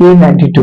K92।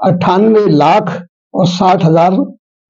98,60,000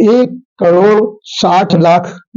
1,60,00,000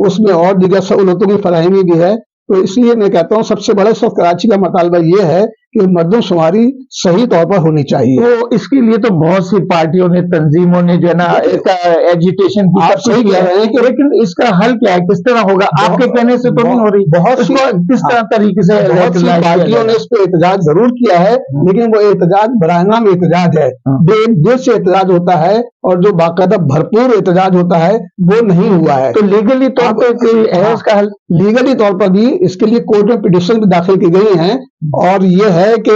اس میں اور دیگر سہولتوں کی فراہمی بھی ہے. تو اس لیے میں کہتا ہوں سب سے بڑا اس وقت کراچی کا مطالبہ یہ ہے کہ مردم شماری صحیح طور پر ہونی چاہیے. تو اس کے لیے تو بہت سی پارٹیوں نے, تنظیموں نے جو ہے نا اس کا ایجیٹیشن کی, آپ صحیح کہہ رہے ہیں کہ لیکن اس کا حل کیا ہے, کس طرح ہوگا؟ آپ کے کہنے سے تو نہیں ہو رہی, بہت سی کس طرح طریقے سے بہت سی پارٹیوں نے اس پہ احتجاج ضرور کیا ہے, لیکن وہ احتجاج برائے نام احتجاج ہے. دل سے احتجاج ہوتا ہے اور جو باقاعدہ بھرپور احتجاج ہوتا ہے وہ نہیں ہوا ہے. تو لیگلی طور پہ ہے اس کا حل؟ لیگلی طور پر بھی اس کے لیے کورٹ میں پٹیشن بھی داخل کی گئی ہیں, اور یہ ہے کہ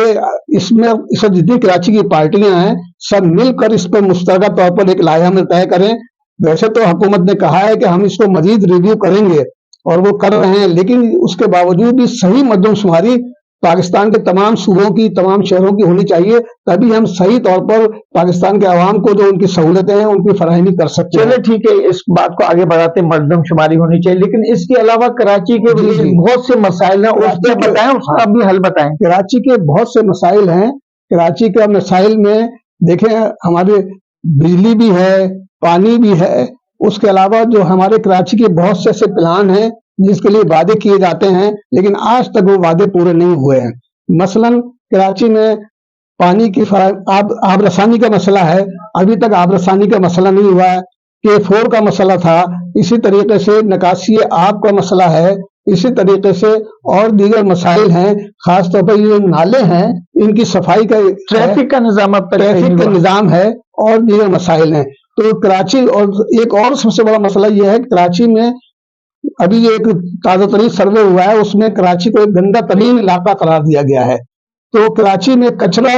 اس میں جتنی کراچی کی پارٹیاں ہیں سب مل کر اس پر مشترکہ طور پر ایک لائحہ میں طے کریں. ویسے تو حکومت نے کہا ہے کہ ہم اس کو مزید ریویو کریں گے اور وہ کر رہے ہیں, لیکن اس کے باوجود بھی صحیح مردم شماری پاکستان کے تمام صوبوں کی, تمام شہروں کی ہونی چاہیے, تبھی ہم صحیح طور پر پاکستان کے عوام کو جو ان کی سہولتیں ہیں ان کی فراہمی کر سکتے ہیں. چلے ٹھیک ہے, اس بات کو آگے بڑھاتے ہیں, مردم شماری ہونی چاہیے, لیکن اس کے علاوہ کراچی کے بہت سے مسائل ہیں, اس کا بتائیں, اس کا بھی حل بتائیں. کراچی کے بہت سے مسائل ہیں. کراچی کے مسائل میں دیکھیں ہمارے بجلی بھی ہے, پانی بھی ہے, اس کے علاوہ جو ہمارے کراچی کے بہت سے ایسے پلان ہیں جس کے لیے وعدے کیے جاتے ہیں لیکن آج تک وہ وعدے پورے نہیں ہوئے ہیں. مثلاً کراچی میں پانی کی آب رسانی کا مسئلہ ہے, ابھی تک آب رسانی کا مسئلہ نہیں ہوا ہے. K4 کا مسئلہ تھا, اسی طریقے سے نکاسی آب کا مسئلہ ہے, اسی طریقے سے اور دیگر مسائل ہیں. خاص طور پر یہ نالے ہیں ان کی صفائی کا, ٹریفک کا نظام, ٹریفک کا نظام ہے, اور دیگر مسائل ہیں. تو کراچی, اور ایک اور سب سے بڑا مسئلہ یہ ہے کہ کراچی میں ابھی یہ ایک تازہ ترین سروے ہوا ہے, اس میں کراچی کو ایک گندا ترین علاقہ قرار دیا گیا ہے. تو کراچی میں کچرا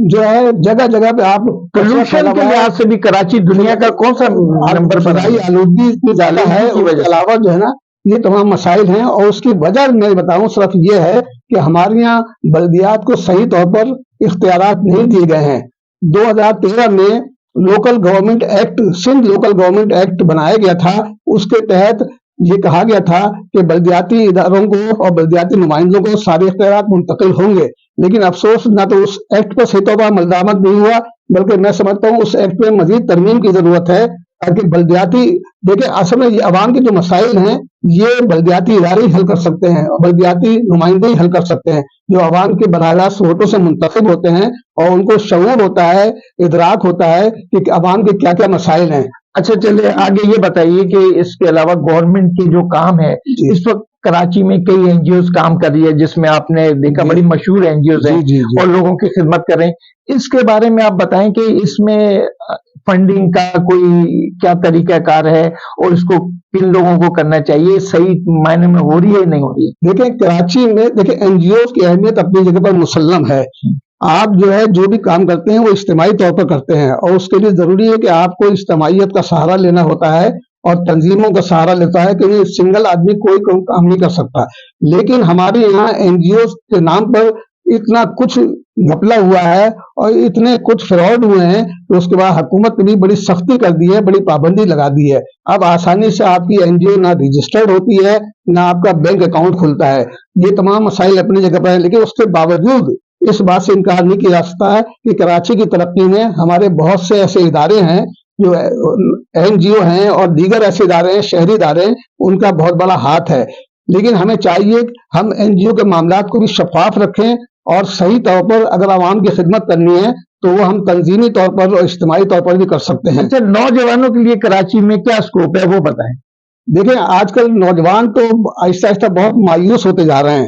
جو ہے جگہ جگہ پہ, آپ پولوشن کے لحاظ سے بھی کراچی دنیا کا کون سا نمبر پر فضائی آلودگی کی زیادہ ہے, اس کے علاوہ جو ہے نا یہ تمام مسائل ہیں. اور اس کی وجہ میں بتاؤں صرف یہ ہے کہ ہمارے یہاں بلدیات کو صحیح طور پر اختیارات نہیں دیے گئے ہیں. 2013 میں local government act, Sindh local government act بنایا گیا تھا. اس کے تحت یہ کہا گیا تھا کہ بلدیاتی اداروں کو اور بلدیاتی نمائندوں کو سارے اختیارات منتقل ہوں گے, لیکن افسوس نہ تو اس ایکٹ پر صحیح طور پر عمل درآمد نہیں ہوا, بلکہ میں سمجھتا ہوں اس ایکٹ میں مزید ترمیم کی ضرورت ہے تاکہ بلدیاتی, دیکھیں اصل میں یہ عوام کے جو مسائل ہیں یہ بلدیاتی ادارے ہی حل کر سکتے ہیں, اور بلدیاتی نمائندے ہی حل کر سکتے ہیں جو عوام کے براہ راست ووٹوں سے منتخب ہوتے ہیں, اور ان کو شعور ہوتا ہے, ادراک ہوتا ہے کہ عوام کے کیا کیا مسائل ہیں. اچھا چلے آگے یہ بتائیے کہ اس کے علاوہ گورنمنٹ کی جو کام ہے, اس وقت کراچی میں کئی این جی اوز کام کر رہی ہے, جس میں آپ نے دیکھا بڑی مشہور این جی اوز ہیں اور لوگوں کی خدمت کر رہے ہیں. اس کے بارے میں آپ بتائیں کہ اس میں فنڈنگ کا کوئی کیا طریقہ کار ہے, اور اس کو کن لوگوں کو کرنا چاہیے, صحیح معنی میں ہو رہی ہے نہیں ہو رہی ہے؟ دیکھیں کراچی میں دیکھیں این جی اوز کی اہمیت اپنی جگہ پر مسلم ہے. آپ جو ہے جو بھی کام کرتے ہیں وہ اجتماعی طور پر کرتے ہیں, اور اس کے لیے ضروری ہے کہ آپ کو اجتماعیت کا سہارا لینا ہوتا ہے اور تنظیموں کا سہارا لیتا ہے, کہ سنگل آدمی کوئی کام نہیں کر سکتا. لیکن ہمارے یہاں این جی اوز کے نام پر اتنا کچھ گھپلا ہوا ہے اور اتنے کچھ فراڈ ہوئے ہیں کہ اس کے بعد حکومت نے بھی بڑی سختی کر دی ہے, بڑی پابندی لگا دی ہے. اب آسانی سے آپ کی این جی او نہ رجسٹرڈ ہوتی ہے نہ آپ کا بینک اکاؤنٹ کھلتا ہے. یہ تمام مسائل اپنی جگہ پر ہیں, لیکن اس کے باوجود اس بات سے انکار نہیں کیا جا سکتا ہے کہ کراچی کی ترقی میں ہمارے بہت سے ایسے ادارے ہیں جو این جی او ہیں اور دیگر ایسے ادارے ہیں, شہری ادارے ہیں, ان کا بہت بڑا ہاتھ ہے. لیکن ہمیں چاہیے کہ ہم این جی او کے معاملات کو بھی شفاف رکھیں, اور صحیح طور پر اگر عوام کی خدمت کرنی ہے تو وہ ہم تنظیمی طور پر اور اجتماعی طور پر بھی کر سکتے ہیں. اچھا, نوجوانوں کے لیے کراچی میں کیا اسکوپ ہے وہ بتائیں. دیکھیں آج کل نوجوان تو آہستہ آہستہ بہت مایوس ہوتے جا رہے ہیں,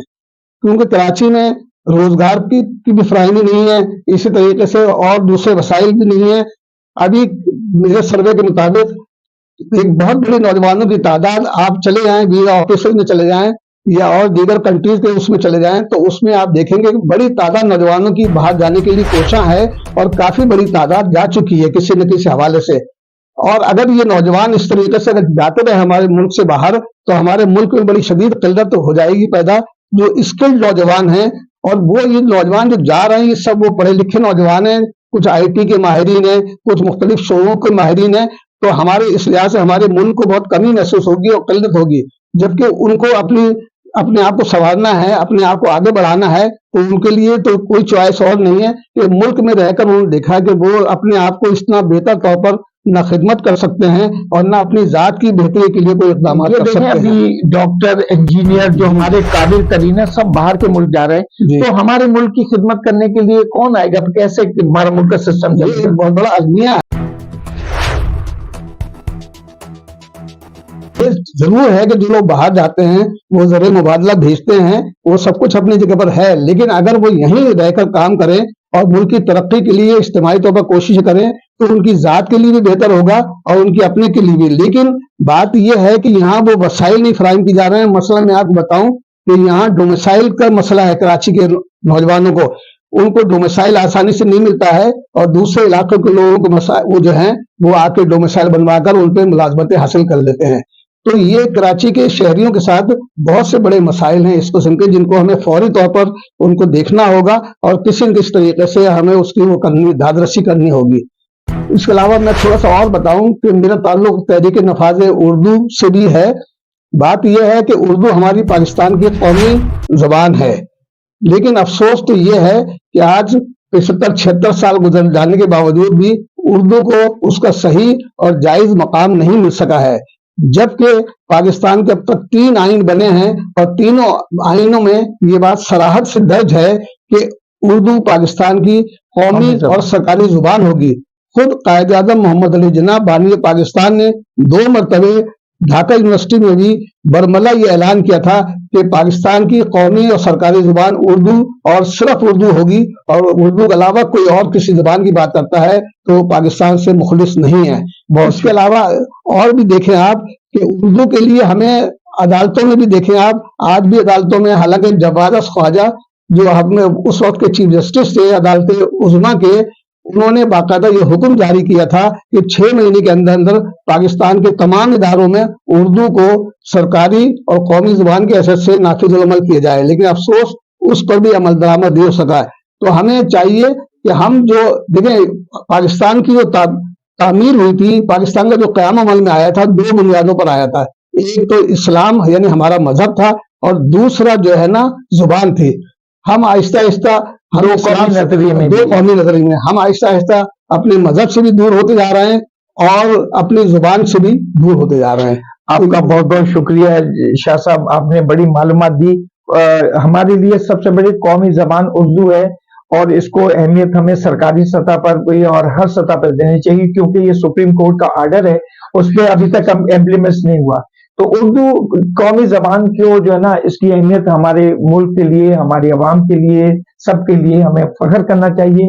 کیونکہ کراچی میں روزگار کی بھی فراہمی نہیں ہے, اسی طریقے سے اور دوسرے وسائل بھی نہیں ہیں. ابھی میرے سروے کے مطابق ایک بہت بڑی نوجوانوں کی تعداد, آپ چلے جائیں ویزا آفیسز میں چلے جائیں یا اور دیگر کنٹریز کے اس میں چلے جائیں تو اس میں آپ دیکھیں گے کہ بڑی تعداد نوجوانوں کی باہر جانے کے لیے کوشاں ہے, اور کافی بڑی تعداد جا چکی ہے کسی نہ کسی حوالے سے. اور اگر یہ نوجوان اس طریقے سے اگر جاتے رہے ہمارے ملک سے باہر تو ہمارے ملک میں بڑی شدید قلت ہو جائے گی پیدا. جو اسکلڈ نوجوان ہیں, اور وہ یہ نوجوان جو جا رہے ہیں یہ سب وہ پڑھے لکھے نوجوان ہیں, کچھ آئی ٹی کے ماہرین ہیں, کچھ مختلف شعبوں کے ماہرین ہیں, تو ہمارے اس لحاظ سے ہمارے ملک کو بہت کمی محسوس ہوگی اور قلت ہوگی. جبکہ ان کو اپنے آپ کو سنوارنا ہے, اپنے آپ کو آگے بڑھانا ہے, تو ان کے لیے تو کوئی چوائس اور نہیں ہے کہ ملک میں رہ کر انہوں نے دیکھا کہ وہ اپنے آپ کو اتنا بہتر طور پر نہ خدمت کر سکتے ہیں اور نہ اپنی ذات کی بہتری کے لیے کوئی اقدامات یہ کر دیکھیں سکتے ہیں. ابھی ڈاکٹر انجینئر جو ہمارے قابل ترین ہے سب باہر کے ملک جا رہے ہیں جی. تو ہمارے ملک کی خدمت کرنے کے لیے کون آئے گا؟ کیسے ہمارا ملک کا سسٹم یہ چلے ایک گا؟ بہت بڑا المیہ ہے. یہ ضرور ہے کہ جو لوگ باہر جاتے ہیں وہ ذریعہ مبادلہ بھیجتے ہیں، وہ سب کچھ اپنی جگہ پر ہے، لیکن اگر وہ یہیں رہ کر کام کریں اور ملک کی ترقی کے لیے اجتماعی طور پر کوشش کریں تو ان کی ذات کے لیے بھی بہتر ہوگا اور ان کی اپنے کے لیے بھی. لیکن بات یہ ہے کہ یہاں وہ وسائل نہیں فراہم کی جا رہے ہیں. مثلا میں آپ کو بتاؤں کہ یہاں ڈومیسائل کا مسئلہ ہے. کراچی کے نوجوانوں کو ان کو ڈومیسائل آسانی سے نہیں ملتا ہے اور دوسرے علاقوں کے لوگوں کو وہ جو ہیں وہ آ کے ڈومیسائل بنوا کر ان پہ ملازمتیں حاصل کر لیتے ہیں. تو یہ کراچی کے شہریوں کے ساتھ بہت سے بڑے مسائل ہیں اس قسم کے، جن کو ہمیں فوری طور پر ان کو دیکھنا ہوگا اور کسی نہ کسی طریقے سے ہمیں اس کی وہ کرنی، دادرسی کرنی ہوگی. اس کے علاوہ میں تھوڑا سا اور بتاؤں کہ میرا تعلق تحریک نفاذ اردو سے بھی ہے. بات یہ ہے کہ اردو ہماری پاکستان کی قومی زبان ہے، لیکن افسوس تو یہ ہے کہ آج 75-76 سال گزر جانے کے باوجود بھی اردو کو اس کا صحیح اور جائز مقام نہیں مل سکا ہے. جبکہ پاکستان کے اب تک 3 آئین بنے ہیں اور تینوں آئینوں میں یہ بات صراحت سے درج ہے کہ اردو پاکستان کی قومی اور سرکاری زبان ہوگی. خود قائد اعظم محمد علی جناح بانی پاکستان نے 2 مرتبہ ڈھاکہ یونیورسٹی میں بھی برملا یہ اعلان کیا تھا کہ پاکستان کی قومی اور سرکاری زبان اردو اور صرف اردو ہوگی، اور اردو کے علاوہ کوئی اور کسی زبان کی بات کرتا ہے تو وہ پاکستان سے مخلص نہیں ہے. اس کے علاوہ اور بھی دیکھیں آپ کہ اردو کے لیے ہمیں عدالتوں میں بھی دیکھیں آپ، آج بھی عدالتوں میں حالانکہ جواز خواجہ جو ہم نے اس وقت کے چیف جسٹس تھے عدالت عظمیٰ کے، انہوں نے باقاعدہ یہ حکم جاری کیا تھا کہ 6 مہینے کے اندر اندر پاکستان کے تمام اداروں میں اردو کو سرکاری اور قومی زبان کے حیثیت سے نافذ العمل کیا جائے. لیکن افسوس اس پر بھی عمل درآمد نہیں ہو سکا ہے. تو ہمیں چاہیے کہ ہم جو دیکھیں پاکستان کی جو تعمیر ہوئی تھی، پاکستان کا جو قیام عمل میں آیا تھا 2 بنیادوں پر آیا تھا. ایک تو اسلام یعنی ہمارا مذہب تھا اور دوسرا جو ہے نا زبان تھی. ہم آہستہ آہستہ ہم قومی نظریے میں 2 قومی نظریے میں ہم آہستہ آہستہ اپنے مذہب سے بھی دور ہوتے جا رہے ہیں اور اپنی زبان سے بھی دور ہوتے جا رہے ہیں. آپ کا بہت بہت شکریہ شاہ صاحب، آپ نے بڑی معلومات دی. ہمارے لیے سب سے بڑی قومی زبان اردو ہے اور اس کو اہمیت ہمیں سرکاری سطح پر بھی اور ہر سطح پر دینی چاہیے، کیونکہ یہ سپریم کورٹ کا آرڈر ہے، اس پہ ابھی تک امپلیمنٹ نہیں ہوا. تو اردو قومی زبان کو جو ہے نا اس کی اہمیت ہمارے ملک کے لیے، ہماری عوام کے لیے، سب کے لیے ہمیں فخر کرنا چاہیے.